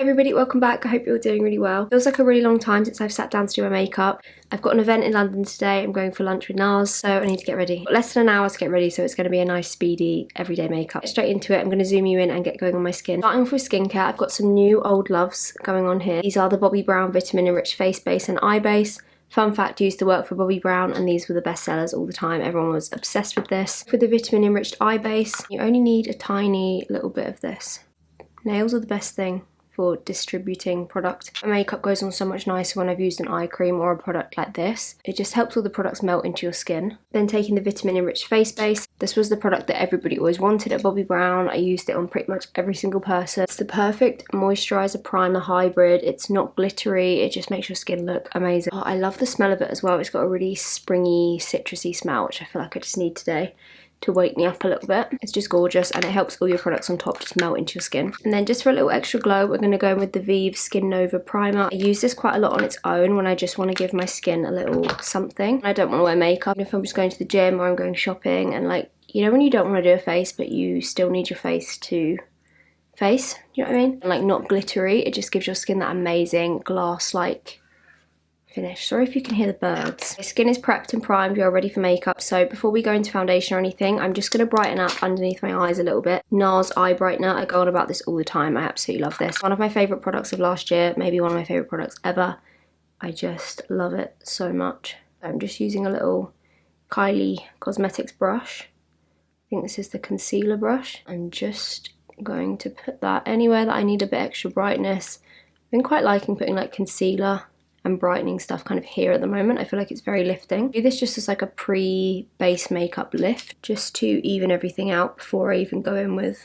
everybody, welcome back. I hope you're doing really well. Feels like a really long time since I've sat down to do my makeup. I've got an event in London today. I'm going for lunch with Nars, so I need to get ready. Less than an hour to get ready, so it's going to be a nice speedy everyday makeup. Straight into it, I'm going to zoom you in and get going on my skin. Starting off with skincare, I've got some new old loves going on here. These are the Bobbi Brown Vitamin Enriched Face Base and Eye Base. Fun fact, used to work for Bobbi Brown and these were the best sellers all the time. Everyone was obsessed with this. For the Vitamin Enriched Eye Base, you only need a tiny little bit of this. Nails are the best thing for distributing product. My makeup goes on so much nicer when I've used an eye cream or a product like this. It just helps all the products melt into your skin. Then taking the Vitamin Enriched Face Base. This was the product that everybody always wanted at Bobbi Brown. I used it on pretty much every single person. It's the perfect moisturizer primer hybrid. It's not glittery. It just makes your skin look amazing. Oh, I love the smell of it as well. It's got a really springy, citrusy smell, which I feel like I just need today to wake me up a little bit. It's just gorgeous and it helps all your products on top just melt into your skin. And then just for a little extra glow, we're going to go in with the Vive Skin Nova Primer. I use this quite a lot on its own when I just want to give my skin a little something. I don't want to wear makeup. If I'm just going to the gym or I'm going shopping and like, you know when you don't want to do a face but you still need your face to face, you know what I mean? And like not glittery, it just gives your skin that amazing glass-like finish. Sorry if you can hear the birds. My skin is prepped and primed, we are ready for makeup. So before we go into foundation or anything, I'm just going to brighten up underneath my eyes a little bit. NARS Eye Brightener, I go on about this all the time. I absolutely love this. One of my favourite products of last year, maybe one of my favourite products ever. I just love it so much. I'm just using a little Kylie Cosmetics brush. I think this is the concealer brush. I'm just going to put that anywhere that I need a bit extra brightness. I've been quite liking putting like concealer and brightening stuff kind of here at the moment. I feel like it's very lifting. I do this just as like a pre-base makeup lift, just to even everything out before I even go in with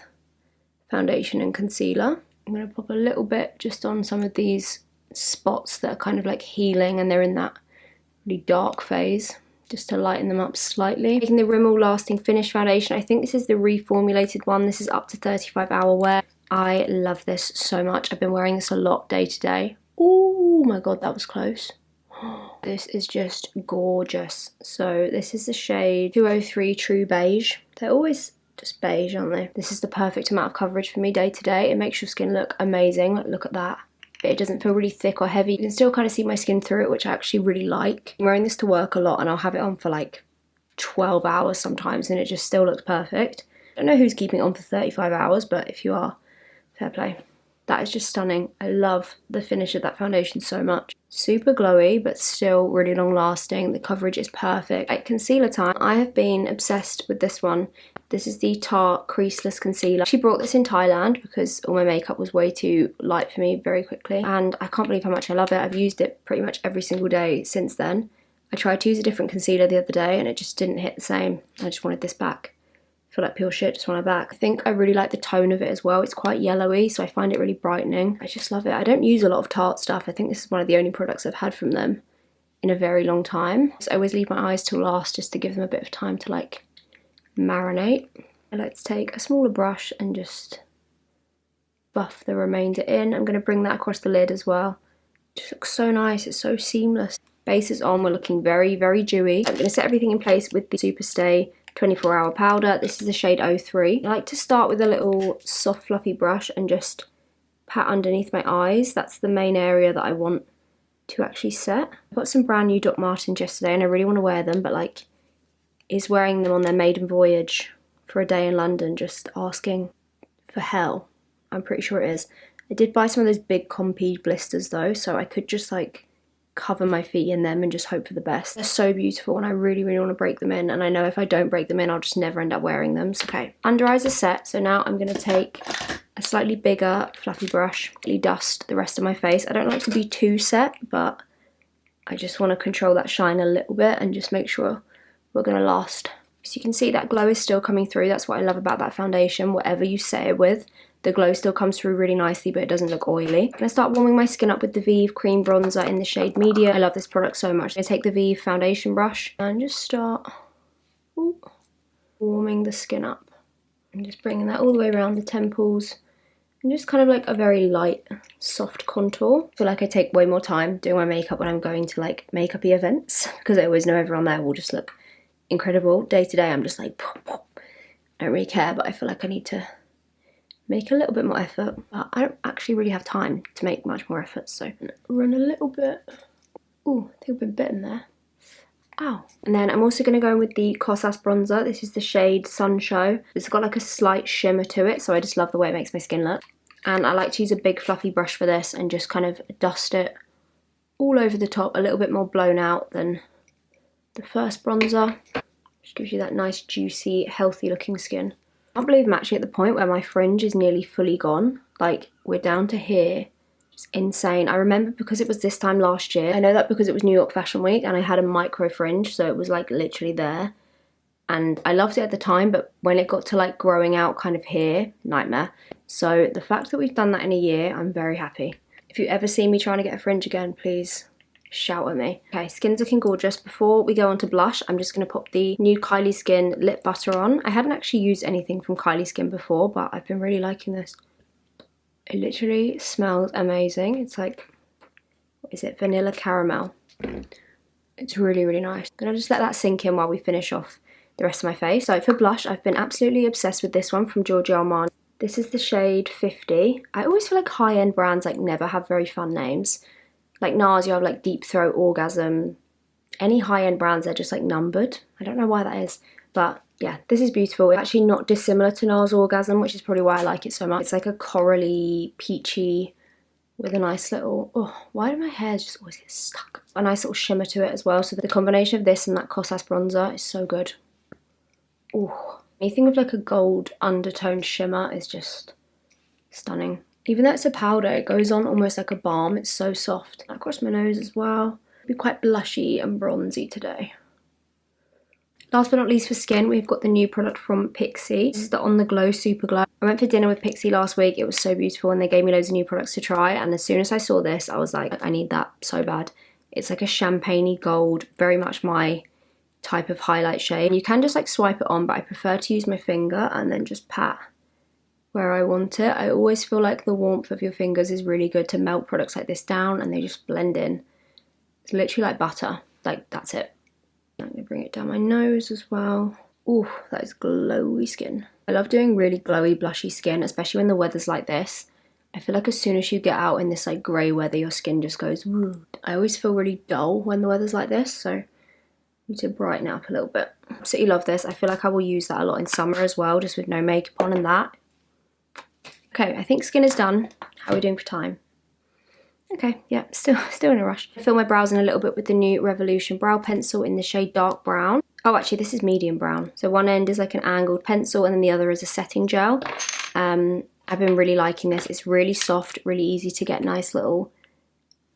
foundation and concealer. I'm going to pop a little bit just on some of these spots that are kind of like healing and they're in that really dark phase, just to lighten them up slightly. Taking the Rimmel Lasting Finish Foundation. I think this is the reformulated one. This is up to 35-hour wear. I love this so much. I've been wearing this a lot day to day. Oh my god, that was close. This is just gorgeous. So this is the shade 203 True Beige. They're always just beige, aren't they? This is the perfect amount of coverage for me day to day. It makes your skin look amazing. Like, look at that. It doesn't feel really thick or heavy. You can still kind of see my skin through it, which I actually really like. I'm wearing this to work a lot and I'll have it on for like 12 hours sometimes and it just still looks perfect. I don't know who's keeping it on for 35 hours, but if you are, fair play. That is just stunning. I love the finish of that foundation so much. Super glowy, but still really long lasting. The coverage is perfect. At concealer time, I have been obsessed with this one. This is the Tarte Creaseless Concealer. She brought this in Thailand because all my makeup was way too light for me very quickly. And I can't believe how much I love it. I've used it pretty much every single day since then. I tried to use a different concealer the other day and it just didn't hit the same. I just wanted this back. I feel like pure shit, just want it back. I think I really like the tone of it as well. It's quite yellowy, so I find it really brightening. I just love it. I don't use a lot of Tarte stuff. I think this is one of the only products I've had from them in a very long time. So I always leave my eyes till last just to give them a bit of time to like marinate. I like to take a smaller brush and just buff the remainder in. I'm going to bring that across the lid as well. It just looks so nice. It's so seamless. Base is on. We're looking very, very dewy. I'm going to set everything in place with the Superstay 24-hour powder. This is the shade 03. I like to start with a little soft fluffy brush and just pat underneath my eyes. That's the main area that I want to actually set. I got some brand new Doc Martens yesterday and I really want to wear them, but like, is wearing them on their maiden voyage for a day in London just asking for hell? I'm pretty sure it is. I did buy some of those big compy blisters though, so I could just like cover my feet in them and just hope for the best. They're so beautiful and I really, really want to break them in, and I know if I don't break them in I'll just never end up wearing them. So, okay, under eyes are set, so now I'm going to take a slightly bigger fluffy brush, really dust the rest of my face. I don't like to be too set, but I just want to control that shine a little bit and just make sure we're going to last. So you can see that glow is still coming through. That's what I love about that foundation. Whatever you set it with, the glow still comes through really nicely, but it doesn't look oily. I'm going to start warming my skin up with the Vive Cream Bronzer in the shade Medium. I love this product so much. I'm going to take the Vive foundation brush and just start warming the skin up. I'm just bringing that all the way around the temples. And just kind of like a very light, soft contour. I feel like I take way more time doing my makeup when I'm going to like makeup-y events because I always know everyone there will just look incredible. Day to day, I'm just like, pop, pop. I don't really care, but I feel like I need to make a little bit more effort, but I don't actually really have time to make much more effort, so I'm gonna run a little bit. Ooh, I think I've been bitten there. Ow. And then I'm also going to go in with the Kosas bronzer. This is the shade Sun Show. It's got like a slight shimmer to it, so I just love the way it makes my skin look. And I like to use a big fluffy brush for this and just kind of dust it all over the top, a little bit more blown out than the first bronzer. Just gives you that nice, juicy, healthy looking skin. I can't believe I'm actually at the point where my fringe is nearly fully gone. Like, we're down to here. It's insane. I remember because it was this time last year. I know that because it was New York Fashion Week and I had a micro fringe, so it was like literally there. And I loved it at the time, but when it got to like growing out kind of here, nightmare. So the fact that we've done that in a year, I'm very happy. If you ever see me trying to get a fringe again, please shout at me. Okay, skin's looking gorgeous. Before we go on to blush, I'm just going to pop the new Kylie Skin lip butter on. I hadn't actually used anything from Kylie Skin before, but I've been really liking this. It literally smells amazing. It's like, what is it? Vanilla caramel. It's really, really nice. I'm gonna just let that sink in while we finish off the rest of my face. So for blush, I've been absolutely obsessed with this one from Giorgio Armani. This is the shade 50. I always feel like high-end brands like never have very fun names. Like NARS, you have like Deep Throat, Orgasm. Any high-end brands, they're just like numbered. I don't know why that is, but yeah, this is beautiful. It's actually not dissimilar to NARS Orgasm, which is probably why I like it so much. It's like a corally, peachy, with a nice little, oh, why do my hairs just always get stuck? A nice little shimmer to it as well. So the combination of this and that Kosas bronzer is so good. Oh, anything with like a gold undertone shimmer is just stunning. Even though it's a powder, it goes on almost like a balm. It's so soft. Across my nose as well. It'll be quite blushy and bronzy today. Last but not least for skin, we've got the new product from Pixi. This is the On The Glow Super Glow. I went for dinner with Pixi last week. It was so beautiful and they gave me loads of new products to try. And as soon as I saw this, I was like, I need that so bad. It's like a champagne-y gold, very much my type of highlight shade. You can just like swipe it on, but I prefer to use my finger and then just pat where I want it. I always feel like the warmth of your fingers is really good to melt products like this down and they just blend in. It's literally like butter. Like, that's it. I'm going to bring it down my nose as well. Ooh, that is glowy skin. I love doing really glowy, blushy skin, especially when the weather's like this. I feel like as soon as you get out in this like grey weather, your skin just goes woo. I always feel really dull when the weather's like this, so I need to brighten it up a little bit. Absolutely love this. I feel like I will use that a lot in summer as well, just with no makeup on and that. Okay, I think skin is done. How are we doing for time? Okay, yeah, still in a rush. I fill my brows in a little bit with the new Revolution brow pencil in the shade dark brown. Oh, actually, this is medium brown. So one end is like an angled pencil and then the other is a setting gel. I've been really liking this. It's really soft, really easy to get nice little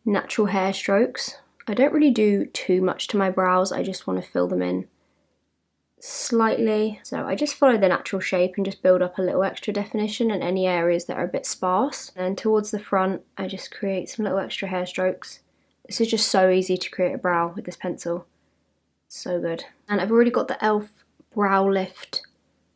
natural hair strokes. I don't really do too much to my brows. I just want to fill them in slightly. So I just follow the natural shape and just build up a little extra definition in any areas that are a bit sparse. And towards the front, I just create some little extra hair strokes. This is just so easy to create a brow with this pencil. So good. And I've already got the e.l.f. Brow Lift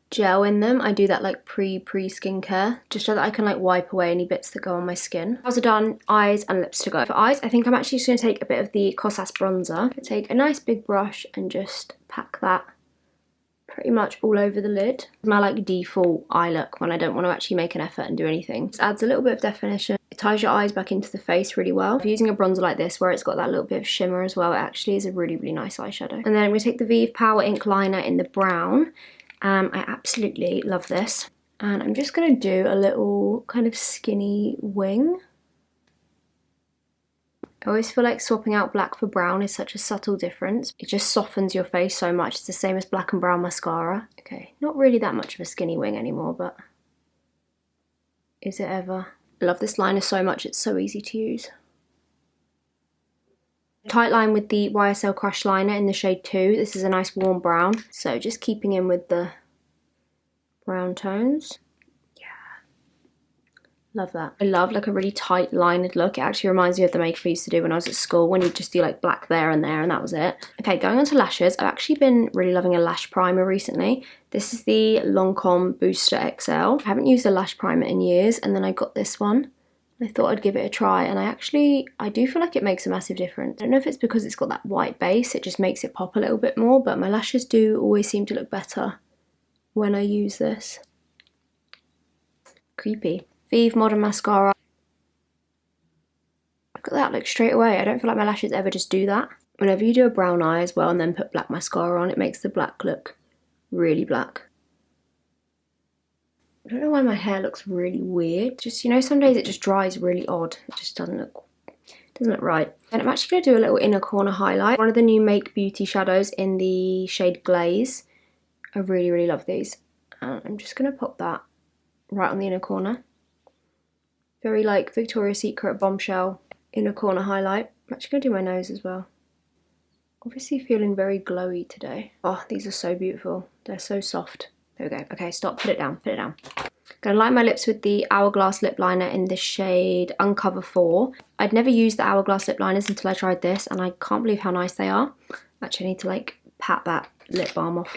gel in them. I do that like pre-skincare, just so that I can like wipe away any bits that go on my skin. Brows are done, eyes and lips to go. For eyes, I think I'm actually just going to take a bit of the Kosas bronzer. Take a nice big brush and just pack that pretty much all over the lid. My like default eye look when I don't want to actually make an effort and do anything. Just adds a little bit of definition. It ties your eyes back into the face really well. If you're using a bronzer like this where it's got that little bit of shimmer as well, it actually is a really, really nice eyeshadow. And then I'm going to take the Vive Power Ink Liner in the brown. I absolutely love this. And I'm just going to do a little kind of skinny wing. I always feel like swapping out black for brown is such a subtle difference. It just softens your face so much. It's the same as black and brown mascara. Okay, not really that much of a skinny wing anymore, but is it ever? I love this liner so much, it's so easy to use. Tight line with the YSL Crush Liner in the shade 2. This is a nice warm brown, so just keeping in with the brown tones. Love that. I love like a really tight lined look. It actually reminds me of the makeup I used to do when I was at school, when you just do like black there and that was it. Okay, going on to lashes. I've actually been really loving a lash primer recently. This is the Lancome Booster XL. I haven't used a lash primer in years, and then I got this one. I thought I'd give it a try, and I do feel like it makes a massive difference. I don't know if it's because it's got that white base, it just makes it pop a little bit more, but my lashes do always seem to look better when I use this. Creepy. Vive Modern Mascara. Look at that, like straight away. I don't feel like my lashes ever just do that. Whenever you do a brown eye as well and then put black mascara on, it makes the black look really black. I don't know why my hair looks really weird. Just, you know, some days it just dries really odd. It just doesn't look right. And I'm actually going to do a little inner corner highlight. One of the new Make Beauty shadows in the shade Glaze. I really, really love these. And I'm just going to pop that right on the inner corner. Very like Victoria's Secret Bombshell inner corner highlight. I'm actually going to do my nose as well. Obviously feeling very glowy today. Oh, these are so beautiful. They're so soft. There we go. Okay, stop. Put it down. Put it down. Gonna line my lips with the Hourglass lip liner in the shade Uncover 4. I'd never used the Hourglass lip liners until I tried this, and I can't believe how nice they are. Actually, I need to like pat that lip balm off.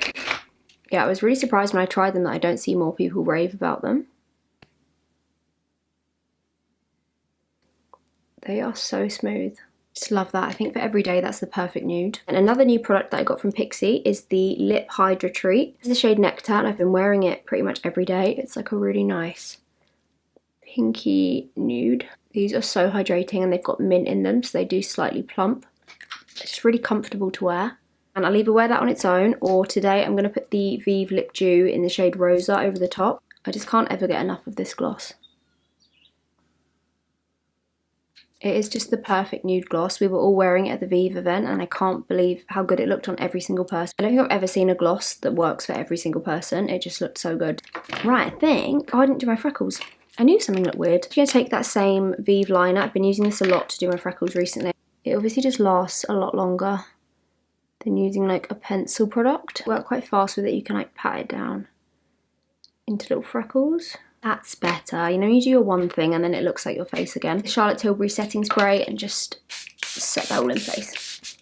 Yeah, I was really surprised when I tried them that I don't see more people rave about them. They are so smooth. Just love that. I think for every day that's the perfect nude. And another new product that I got from Pixi is the Lip Hydra Treat. This is the shade Nectar and I've been wearing it pretty much every day. It's like a really nice pinky nude. These are so hydrating and they've got mint in them, so they do slightly plump. It's just really comfortable to wear. And I'll either wear that on its own, or today I'm going to put the Vive Lip Dew in the shade Rosa over the top. I just can't ever get enough of this gloss. It is just the perfect nude gloss. We were all wearing it at the Vive event and I can't believe how good it looked on every single person. I don't think I've ever seen a gloss that works for every single person. It just looked so good. Right, I think... Oh, I didn't do my freckles. I knew something looked weird. I'm going to take that same Vive liner. I've been using this a lot to do my freckles recently. It obviously just lasts a lot longer than using like a pencil product. Work quite fast with it. You can like pat it down into little freckles. That's better. You know, you do your one thing and then it looks like your face again. The Charlotte Tilbury setting spray and just set that all in place.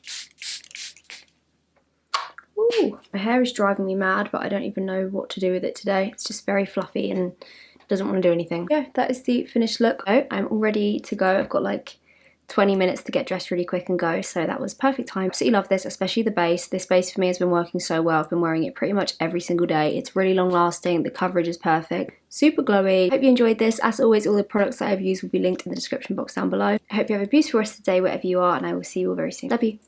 Ooh, my hair is driving me mad, but I don't even know what to do with it today. It's just very fluffy and doesn't want to do anything. Yeah, that is the finished look. Oh, I'm all ready to go. I've got like 20 minutes to get dressed really quick and go, so that was perfect time. Absolutely love this, especially the base. This base for me has been working so well. I've been wearing it pretty much every single day. It's really long lasting, the coverage is perfect, super glowy. Hope you enjoyed this. As always, all the products that I've used will be linked in the description box down below. I hope you have a beautiful rest of the day wherever you are, and I will see you all very soon. Love you.